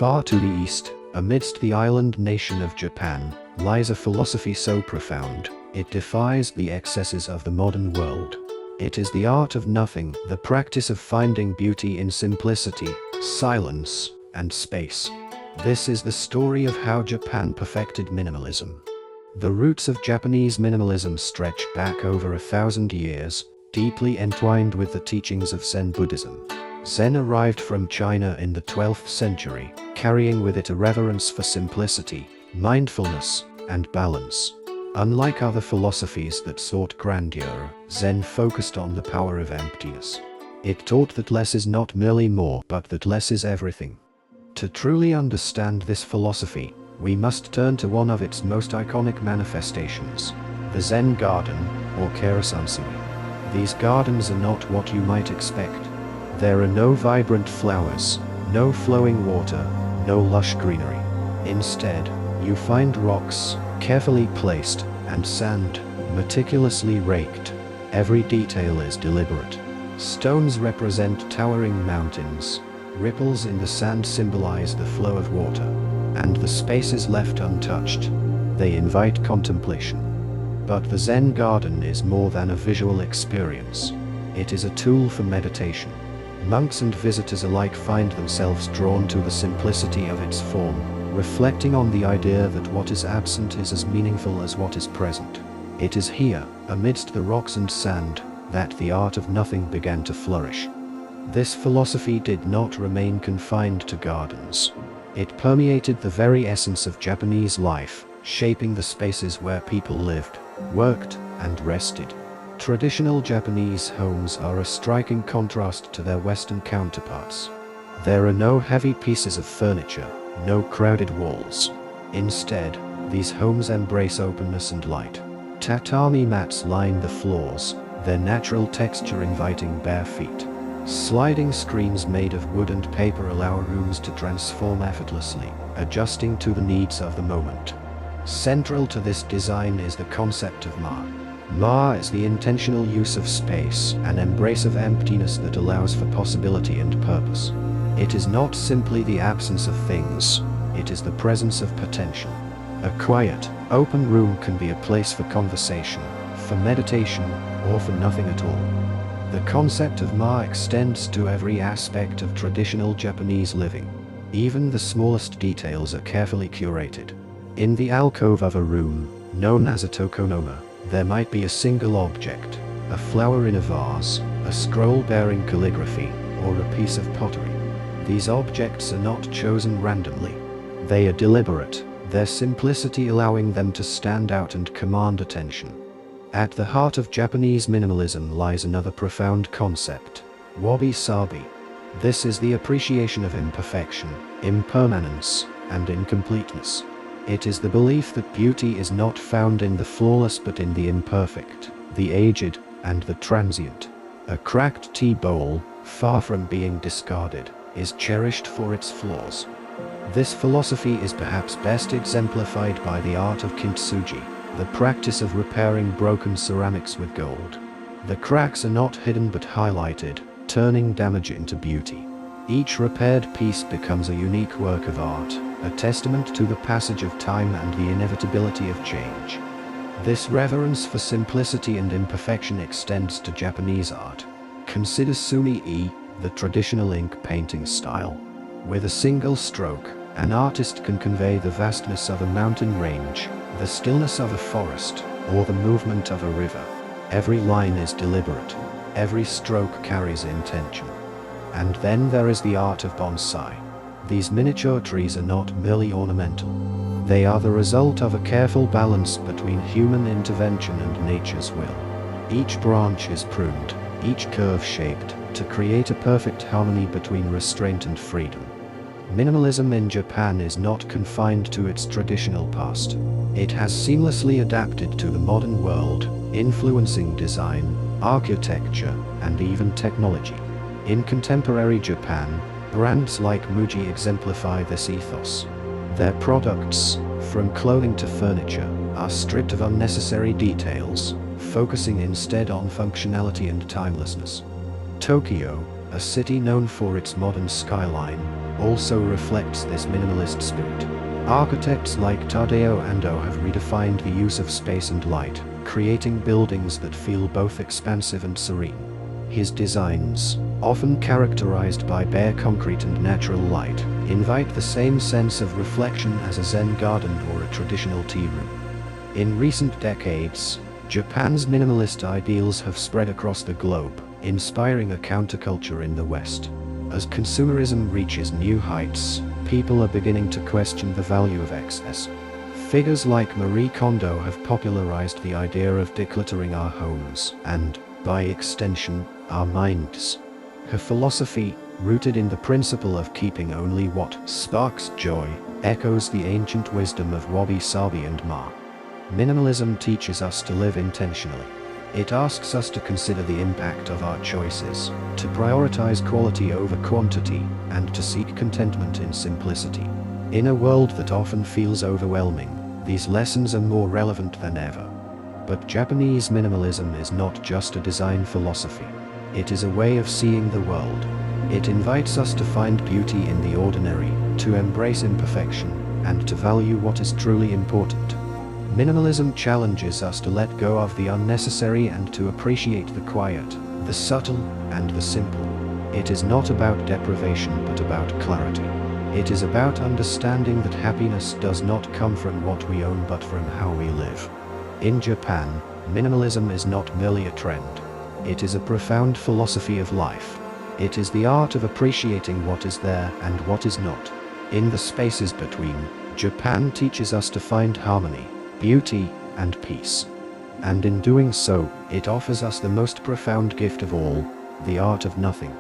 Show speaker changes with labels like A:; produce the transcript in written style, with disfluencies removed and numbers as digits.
A: Far to the east, amidst the island nation of Japan, lies a philosophy so profound, it defies the excesses of the modern world. It is the art of nothing, the practice of finding beauty in simplicity, silence, and space. This is the story of how Japan perfected minimalism. The roots of Japanese minimalism stretch back over 1,000 years, deeply entwined with the teachings of Zen Buddhism. Zen arrived from China in the 12th century, carrying with it a reverence for simplicity, mindfulness, and balance. Unlike other philosophies that sought grandeur, Zen focused on the power of emptiness. It taught that less is not merely more, but that less is everything. To truly understand this philosophy, we must turn to one of its most iconic manifestations, the Zen garden, or Karasansui. These gardens are not what you might expect. There are no vibrant flowers, no flowing water, no lush greenery. Instead, you find rocks, carefully placed, and sand, meticulously raked. Every detail is deliberate. Stones represent towering mountains, ripples in the sand symbolize the flow of water, and the spaces left untouched, they invite contemplation. But the Zen garden is more than a visual experience. It is a tool for meditation. Monks and visitors alike find themselves drawn to the simplicity of its form, reflecting on the idea that what is absent is as meaningful as what is present. It is here, amidst the rocks and sand, that the art of nothing began to flourish. This philosophy did not remain confined to gardens. It permeated the very essence of Japanese life, shaping the spaces where people lived, worked, and rested. Traditional Japanese homes are a striking contrast to their Western counterparts. There are no heavy pieces of furniture, no crowded walls. Instead, these homes embrace openness and light. Tatami mats line the floors, their natural texture inviting bare feet. Sliding screens made of wood and paper allow rooms to transform effortlessly, adjusting to the needs of the moment. Central to this design is the concept of Ma. Ma is the intentional use of space, an embrace of emptiness that allows for possibility and purpose. It is not simply the absence of things, it is the presence of potential. A quiet, open room can be a place for conversation, for meditation, or for nothing at all. The concept of Ma extends to every aspect of traditional Japanese living. Even the smallest details are carefully curated. In the alcove of a room, known as a tokonoma, there might be a single object, a flower in a vase, a scroll bearing calligraphy, or a piece of pottery. These objects are not chosen randomly. They are deliberate, their simplicity allowing them to stand out and command attention. At the heart of Japanese minimalism lies another profound concept, wabi-sabi. This is the appreciation of imperfection, impermanence, and incompleteness. It is the belief that beauty is not found in the flawless but in the imperfect, the aged, and the transient. A cracked tea bowl, far from being discarded, is cherished for its flaws. This philosophy is perhaps best exemplified by the art of kintsugi, the practice of repairing broken ceramics with gold. The cracks are not hidden but highlighted, turning damage into beauty. Each repaired piece becomes a unique work of art, a testament to the passage of time and the inevitability of change. This reverence for simplicity and imperfection extends to Japanese art. Consider sumi-e, the traditional ink painting style. With a single stroke, an artist can convey the vastness of a mountain range, the stillness of a forest, or the movement of a river. Every line is deliberate. Every stroke carries intention. And then there is the art of bonsai. These miniature trees are not merely ornamental. They are the result of a careful balance between human intervention and nature's will. Each branch is pruned, each curve shaped, to create a perfect harmony between restraint and freedom. Minimalism in Japan is not confined to its traditional past. It has seamlessly adapted to the modern world, influencing design, architecture, and even technology. In contemporary Japan, brands like Muji exemplify this ethos. Their products, from clothing to furniture, are stripped of unnecessary details, focusing instead on functionality and timelessness. Tokyo, a city known for its modern skyline, also reflects this minimalist spirit. Architects like Tadao Ando have redefined the use of space and light, creating buildings that feel both expansive and serene. His designs, often characterized by bare concrete and natural light, invite the same sense of reflection as a Zen garden or a traditional tea room. In recent decades, Japan's minimalist ideals have spread across the globe, inspiring a counterculture in the West. As consumerism reaches new heights, people are beginning to question the value of excess. Figures like Marie Kondo have popularized the idea of decluttering our homes and, by extension, our minds. Her philosophy, rooted in the principle of keeping only what sparks joy, echoes the ancient wisdom of Wabi-sabi and Ma. Minimalism teaches us to live intentionally. It asks us to consider the impact of our choices, to prioritize quality over quantity, and to seek contentment in simplicity. In a world that often feels overwhelming, these lessons are more relevant than ever. But Japanese minimalism is not just a design philosophy. It is a way of seeing the world. It invites us to find beauty in the ordinary, to embrace imperfection, and to value what is truly important. Minimalism challenges us to let go of the unnecessary and to appreciate the quiet, the subtle, and the simple. It is not about deprivation but about clarity. It is about understanding that happiness does not come from what we own but from how we live. In Japan, minimalism is not merely a trend. It is a profound philosophy of life. It is the art of appreciating what is there and what is not. In the spaces between, Japan teaches us to find harmony, beauty, and peace. And in doing so, it offers us the most profound gift of all, the art of nothing.